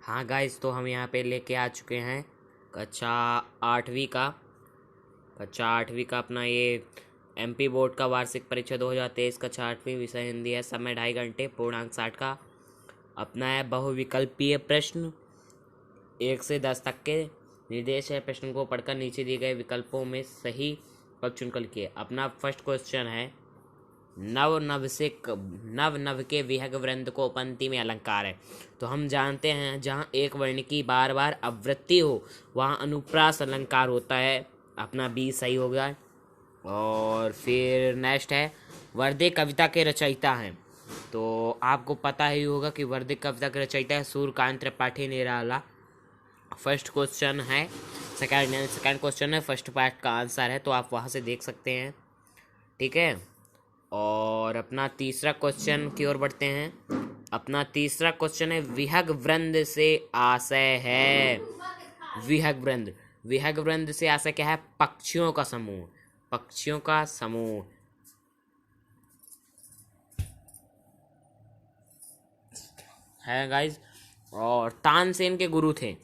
हाँ गाइस, तो हम यहाँ पे लेके आ चुके हैं कक्षा आठवीं का अपना ये एमपी बोर्ड का वार्षिक परीक्षा 2023 कक्षा आठवीं, विषय हिंदी है। समय 2.5 घंटे, पूर्णांक 60 का। अपना है बहुविकल्पीय प्रश्न 1 से 10 तक के। निर्देश है प्रश्न को पढ़कर नीचे दिए गए विकल्पों में सही विकल्प चुनकर लिखिए। अपना फर्स्ट क्वेश्चन है, नव नव के विहग वृंद को पंक्ति में अलंकार है। तो हम जानते हैं जहाँ एक वर्ण की बार बार आवृत्ति हो वहाँ अनुप्रास अलंकार होता है। अपना बी सही हो गया। और फिर नेक्स्ट है, वर्दिक कविता के रचयिता हैं। तो आपको पता ही होगा कि वर्दिक कविता के रचयिता है सूर्यकांत त्रिपाठी निराला। फर्स्ट क्वेश्चन है, सेकंड क्वेश्चन है, फर्स्ट पार्ट का आंसर है, तो आप वहाँ से देख सकते हैं। ठीक है। और अपना तीसरा क्वेश्चन की ओर बढ़ते हैं। अपना तीसरा क्वेश्चन है, विहग वृंद से आशय है। विहग वृंद से आशय क्या है? पक्षियों का समूह है गाइज। और तानसेन के गुरु थे।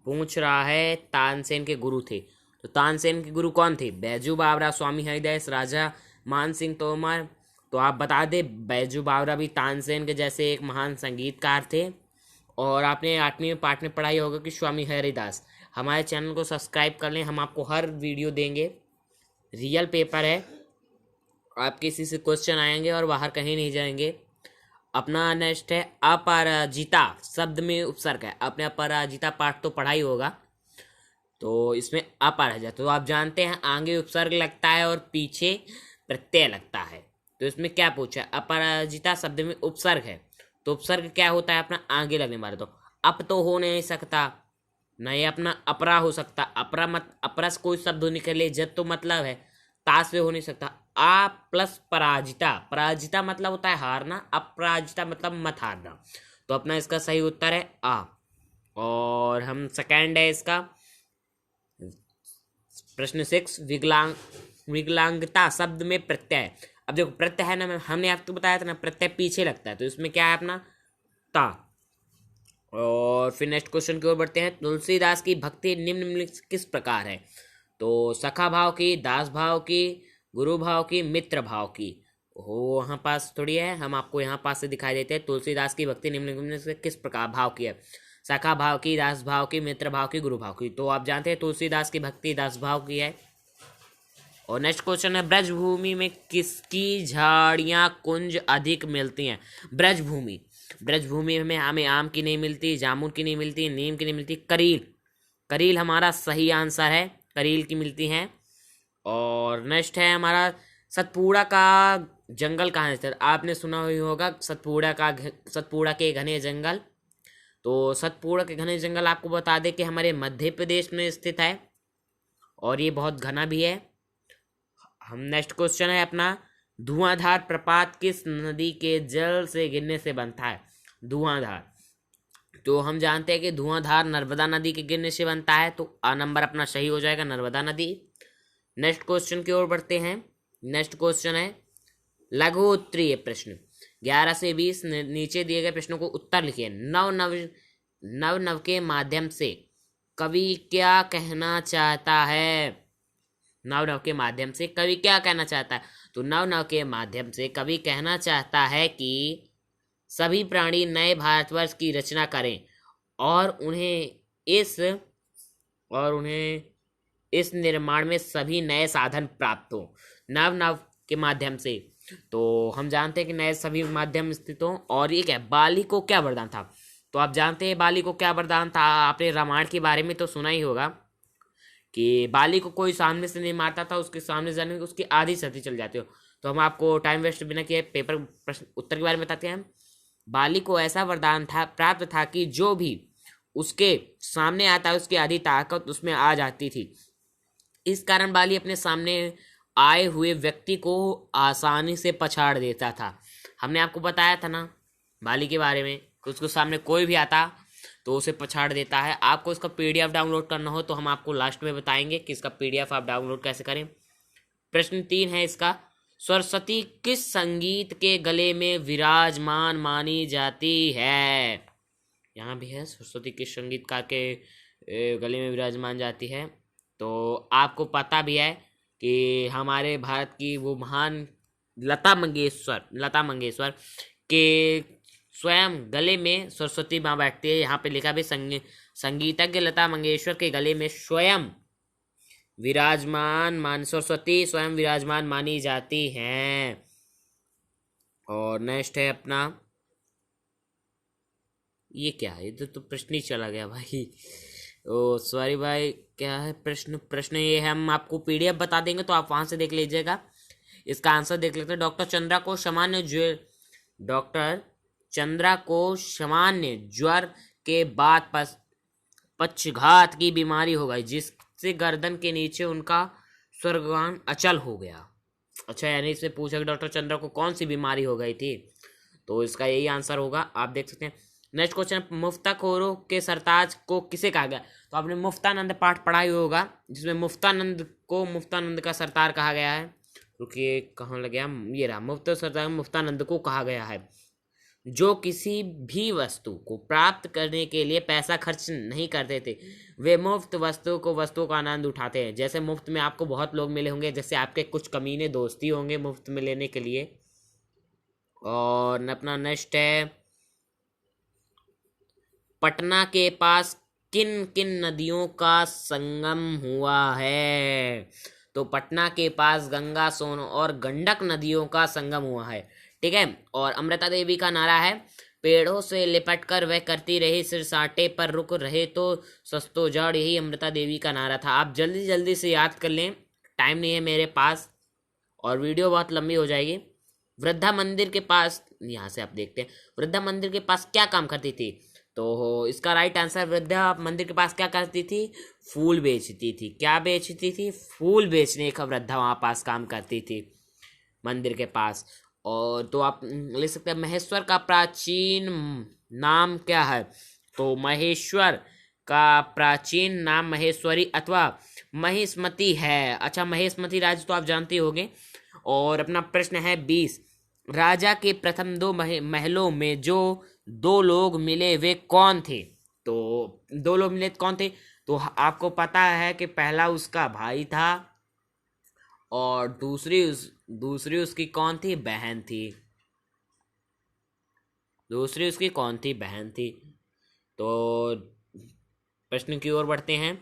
पूछ रहा है तानसेन के गुरु थे, तो तानसेन के गुरु कौन थे? बैजू बावरा, स्वामी हरिदास, राजा मान सिंह तोमर। तो आप बता दें, बैजू बावरा भी तानसेन के जैसे एक महान संगीतकार थे। और आपने 8वीं में पाठ में पढ़ाई होगा कि स्वामी हरिदास। हमारे चैनल को सब्सक्राइब कर लें, हम आपको हर वीडियो देंगे। रियल पेपर है, आपके इसी से क्वेश्चन आएंगे और बाहर कहीं नहीं जाएंगे। अपना नेक्स्ट है, अपराजिता शब्द में उपसर्ग है। आपने अपराजिता पाठ तो पढ़ा ही होगा, तो इसमें अपराजिता, तो आप जानते हैं आगे उपसर्ग लगता है और पीछे प्रत्यय लगता है। तो इसमें क्या पूछा? अपराजिता शब्द में उपसर्ग है, तो उपसर्ग क्या होता है? अपना आगे लगने वाला। तो अप तो हो नहीं सकता, नहीं अपना अपरा हो सकता। अपरा से कोई शब्द निकले, जब तो मतलब है, ताश में हो नहीं सकता। आ प्लस पराजिता मतलब होता है हारना, अपराजिता मतलब मत हारना। तो अपना इसका सही उत्तर है आ। और हम सेकंड है इसका प्रश्न 6, विकलांगता शब्द में प्रत्यय। अब देखो प्रत्यय है ना, हमने आपको बताया था ना, प्रत्यय पीछे लगता है, तो इसमें क्या है? अपना ता। और फिर नेक्स्ट क्वेश्चन की ओर बढ़ते हैं। तुलसीदास की भक्ति निम्नलिखित किस प्रकार है? तो सखा भाव की, दास भाव की, गुरु भाव की, मित्र भाव की। हो वहाँ पास थोड़ी है, हम आपको यहाँ पास से दिखाई देते हैं। तुलसीदास की भक्ति निम्नलिखित से किस प्रकार भाव की है? सखा भाव की, दास भाव की, मित्र भाव की, गुरु भाव की। तो आप जानते हैं तुलसीदास की भक्ति दास भाव की है। और नेक्स्ट क्वेश्चन है, ब्रजभूमि में किसकी झाड़ियाँ कुंज अधिक मिलती हैं? ब्रजभूमि में हमें आम की नहीं मिलती, जामुन की नहीं मिलती, नीम की नहीं मिलती, करील हमारा सही आंसर है, करील की मिलती हैं। और नेक्स्ट है हमारा, सतपुड़ा का जंगल कहाँ स्थित? आपने सुना ही होगा सतपुड़ा के घने जंगल। तो सतपुड़ा के घने जंगल आपको बता दें कि हमारे मध्य प्रदेश में स्थित है, और ये बहुत घना भी है। हम नेक्स्ट क्वेश्चन है अपना, धुआंधार प्रपात किस नदी के जल से गिरने से बनता है? धुआंधार, तो हम जानते हैं कि धुआंधार नर्मदा नदी के गिरने से बनता है, तो आ नंबर अपना सही हो जाएगा, नर्मदा नदी। नेक्स्ट क्वेश्चन की ओर बढ़ते हैं। नेक्स्ट क्वेश्चन है लघु उत्तरीय प्रश्न 11 से 20। नीचे दिए गए प्रश्नों को उत्तर लिखिए। नव के माध्यम से कवि क्या कहना चाहता है? नव के माध्यम से कवि क्या कहना चाहता है? तो नव के माध्यम से कवि कहना चाहता है कि सभी प्राणी नए भारतवर्ष की रचना करें और उन्हें इस निर्माण में सभी नए साधन प्राप्त हो। नव के माध्यम से, तो हम जानते हैं कि नए सभी माध्यम स्थित हो। और ये क्या, बाली को क्या वरदान था? तो आप जानते हैं बाली को क्या वरदान था? आपने रामायण के बारे में तो सुना ही होगा कि बाली को कोई सामने से नहीं मारता था, उसके सामने जाने में उसकी आधी सती चल जाती हो। तो हम आपको टाइम वेस्ट बिना किए पेपर प्रश्न उत्तर के बारे में बताते हैं। बाली को ऐसा वरदान था, प्राप्त था कि जो भी उसके सामने आता है उसकी आधी ताकत उसमें आ जाती थी। इस कारण बाली अपने सामने आए हुए व्यक्ति को आसानी से पछाड़ देता था। हमने आपको बताया था ना बाली के बारे में कि उसको सामने कोई भी आता तो उसे पछाड़ देता है। आपको इसका पीडीएफ डाउनलोड करना हो तो हम आपको लास्ट में बताएंगे कि इसका पीडीएफ आप डाउनलोड कैसे करें। प्रश्न 3 है इसका, सरस्वती किस संगीत के गले में विराजमान मानी जाती है? यहाँ भी है, सरस्वती किस संगीतकार के गले में विराजमान जाती है। तो आपको पता भी है कि हमारे भारत की वो महान लता मंगेशकर के स्वयं गले में सरस्वती माँ बैठती है। यहाँ पे लिखा भी संगीतज्ञ लता मंगेशकर के गले में स्वयं सरस्वती स्वयं विराजमान मानी जाती हैं। और नेक्स्ट है अपना, ये क्या है, इधर तो प्रश्न ही चला गया भाई। ओ सॉरी भाई, क्या है प्रश्न ये है, हम आपको पीडीएफ बता देंगे तो आप वहां से देख लीजिएगा। इसका आंसर देख लेते हैं। डॉक्टर चंद्रा को सामान्य ज्वर के बाद पक्षघात की बीमारी हो गई, जिससे गर्दन के नीचे उनका स्वर्गान अचल हो गया। अच्छा, यानी इससे पूछा कि डॉक्टर चंद्रा को कौन सी बीमारी हो गई थी, तो इसका यही आंसर होगा, आप देख सकते हैं। नेक्स्ट क्वेश्चन, मुफ्ताखोरों के सरताज को किसे कहा गया? तो आपने मुफ्तानंद पाठ पढ़ा ही होगा, जिसमें मुफ्तानंद का सरतार कहा गया है। रुकिए, कहाँ लग गया, ये रहा, मुफ्तानंद को कहा गया है, जो किसी भी वस्तु को प्राप्त करने के लिए पैसा खर्च नहीं करते थे। वे मुफ्त वस्तुओं का आनंद उठाते हैं। जैसे मुफ्त में आपको बहुत लोग मिले होंगे, जैसे आपके कुछ कमीने दोस्ती होंगे मुफ्त में लेने के लिए। और अपना नेक्स्ट है, पटना के पास किन किन नदियों का संगम हुआ है? तो पटना के पास गंगा, सोन और गंडक नदियों का संगम हुआ है, ठीक है। और अमृता देवी का नारा है, पेड़ों से लिपट कर वह करती रही, सिर साटे पर रुक रहे तो सस्तो जड़, यही अमृता देवी का नारा था। आप जल्दी जल्दी से याद कर लें, टाइम नहीं है मेरे पास और वीडियो बहुत लंबी हो जाएगी। वृद्धा मंदिर के पास, यहाँ से आप देखते हैं, वृद्धा मंदिर के पास क्या काम करती थी? तो इसका राइट आंसर, वृद्धा मंदिर के पास क्या करती थी? फूल बेचती थी। क्या बेचती थी? फूल बेचने का वृद्धा वहाँ पास काम करती थी मंदिर के पास। और तो आप ले सकते हैं, महेश्वर का प्राचीन नाम क्या है? तो महेश्वर का प्राचीन नाम महेश्वरी अथवा महिष्मती है। अच्छा, महिष्मती राज्य तो आप जानते होंगे। और अपना प्रश्न है 20, राजा के प्रथम 2 महलों में जो 2 लोग मिले वे कौन थे? तो 2 लोग मिले कौन थे? तो आपको पता है कि पहला उसका भाई था और दूसरी उसकी कौन थी? बहन थी। दूसरी उसकी कौन थी? बहन थी। तो प्रश्न की ओर बढ़ते हैं।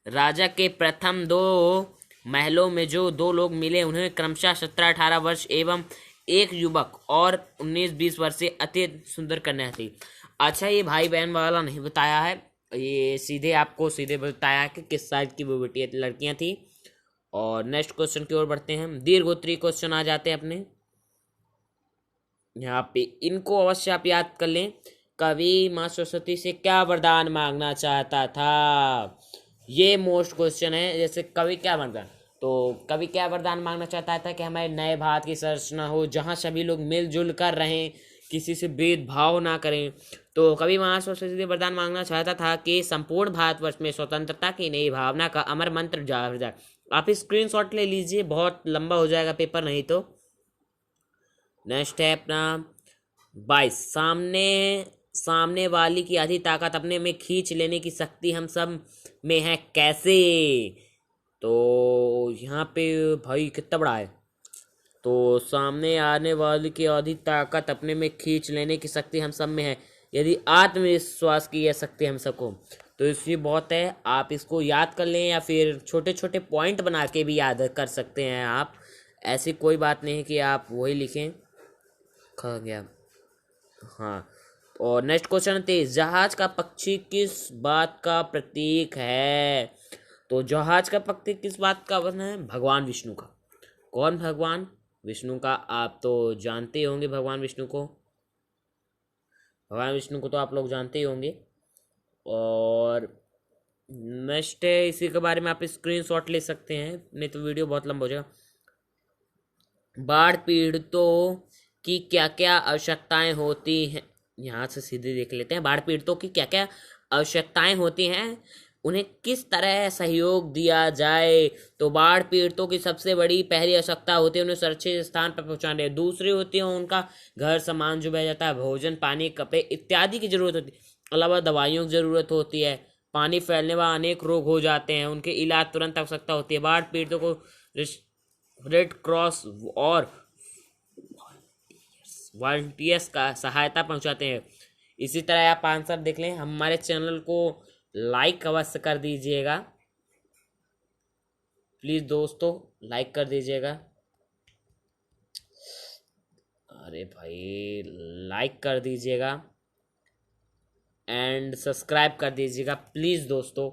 राजा के प्रथम 2 महलों में जो 2 लोग मिले, उन्हें क्रमशः 17-18 वर्ष एवं एक युवक और 19-20 वर्ष से अति सुंदर कन्या थी। अच्छा, ये भाई बहन वाला नहीं बताया है, ये सीधे बताया कि किस साइज की वो बेटी लड़कियां थी। और नेक्स्ट क्वेश्चन की ओर बढ़ते हैं। दीर्घोत्तरी क्वेश्चन आ जाते हैं अपने यहाँ पे, इनको अवश्य आप याद कर लें। कवि माँ सरस्वती से क्या वरदान मांगना चाहता था? ये मोस्ट क्वेश्चन है। जैसे कवि क्या वरदान मांगना चाहता था कि हमारे नए भारत की संरचना हो, जहाँ सभी लोग मिलजुल कर रहें, किसी से भेदभाव ना करें। तो कवि माँ सरस्वती से वरदान मांगना चाहता था कि संपूर्ण भारतवर्ष में स्वतंत्रता की नई भावना का अमर मंत्र जाए। आप स्क्रीनशॉट ले लीजिए, बहुत लंबा हो जाएगा पेपर नहीं तो। नेक्स्ट है अपना 22, सामने वाली की आधी ताकत अपने में खींच लेने की शक्ति हम सब में है, कैसे? तो यहाँ पे भाई कितना बड़ा है, तो सामने आने वाली की आधी ताकत अपने में खींच लेने की शक्ति हम सब में है, यदि आत्मविश्वास की यह शक्ति हम सबको, तो इसलिए बहुत है। आप इसको याद कर लें या फिर छोटे छोटे पॉइंट बना के भी याद कर सकते हैं आप, ऐसी कोई बात नहीं कि आप वही लिखें। खा गया, हाँ। और नेक्स्ट क्वेश्चन 23, जहाज का पक्षी किस बात का प्रतीक है? तो जहाज का प्रतीक किस बात का बना है? भगवान विष्णु का। कौन? भगवान विष्णु का। आप तो जानते होंगे भगवान विष्णु को तो आप लोग जानते ही होंगे। और नेक्स्ट है, इसी के बारे में आप स्क्रीनशॉट ले सकते हैं, नहीं तो वीडियो बहुत लंबा हो जाएगा। बाढ़ पीड़ितों की क्या क्या आवश्यकताएं होती हैं? यहाँ से सीधे देख लेते हैं। बाढ़ पीड़ितों की क्या क्या आवश्यकताएं होती हैं, उन्हें किस तरह सहयोग दिया जाए? तो बाढ़ पीड़ितों की सबसे बड़ी पहली आवश्यकता होती है उन्हें सुरक्षित स्थान पर पहुंचाने। दूसरी होती है उनका घर सामान जो बह जाता है, भोजन, पानी, कपड़े इत्यादि की जरूरत होती है। अलावा दवाइयों की ज़रूरत होती है। पानी फैलने वाले अनेक रोग हो जाते हैं, उनके इलाज तुरंत आवश्यकता होती है। बाढ़ पीड़ितों को रेड क्रॉस और वॉलंटियर्स का सहायता पहुंचाते हैं। इसी तरह आप आंसर देख लें। हमारे चैनल को लाइक अवश्य कर दीजिएगा, प्लीज़ दोस्तों लाइक कर दीजिएगा। अरे भाई लाइक कर दीजिएगा एंड सब्सक्राइब कर दीजिएगा प्लीज़ दोस्तों।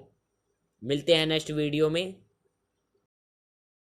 मिलते हैं नेक्स्ट वीडियो में।